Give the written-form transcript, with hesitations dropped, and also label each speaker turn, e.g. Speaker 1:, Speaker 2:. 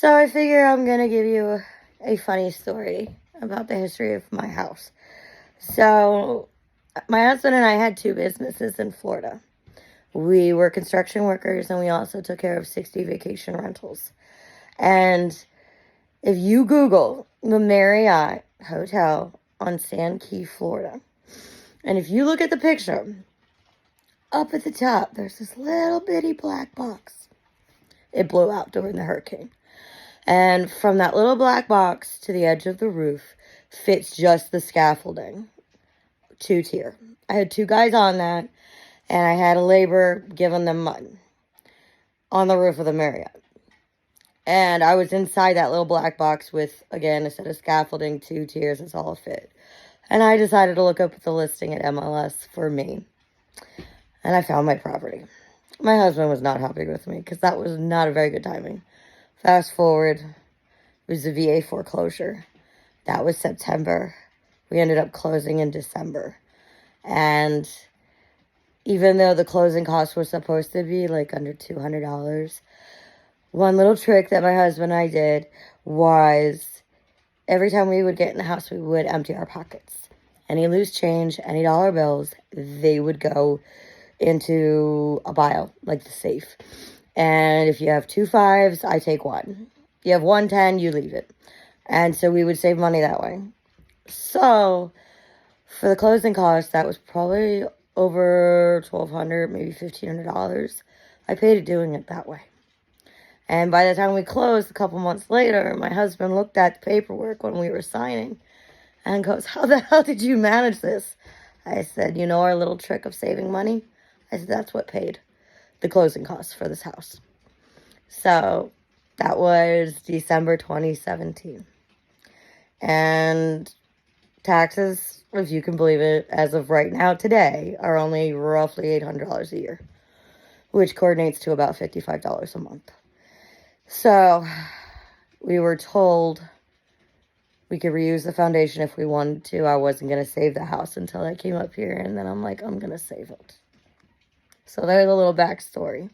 Speaker 1: So I figure I'm going to give you a funny story about the history of my house. So my husband and I had two businesses in Florida. We were construction workers and we also took care of 60 vacation rentals. And if you Google the Marriott Hotel on Sand Key, Florida, and if you look at the picture, up at the top, there's this little bitty black box. It blew out during the hurricane. And from that little black box to the edge of the roof fits just the scaffolding, 2-tier. I had two guys on that, and I had a laborer giving them mud on the roof of the Marriott. And I was inside that little black box with, again, a set of scaffolding, 2 tiers, it's all a fit. And I decided to look up the listing at MLS for me. And I found my property. My husband was not happy with me because that was not a very good timing. Fast forward, it was the VA foreclosure. That was September. We ended up closing in December. And even though the closing costs were supposed to be like under $200, one little trick that my husband and I did was every time we would get in the house, we would empty our pockets. Any loose change, any dollar bills, they would go into a pile, like the safe. And if you have 2 5s, I take 1. You have 1 10, you leave it. And so we would save money that way. So for the closing costs, that was probably over $1,200, maybe $1,500. I paid it doing it that way. And by the time we closed a couple months later, my husband looked at the paperwork when we were signing and goes, "How the hell did you manage this?" I said, "You know our little trick of saving money?" I said, "That's what paid the closing costs for this house." So that was December 2017. And taxes, if you can believe it, as of right now today, are only roughly $800 a year, which coordinates to about $55 a month. So we were told we could reuse the foundation if we wanted to. I wasn't going to save the house until I came up here, and then I'm like, I'm going to save it. So there's a little backstory.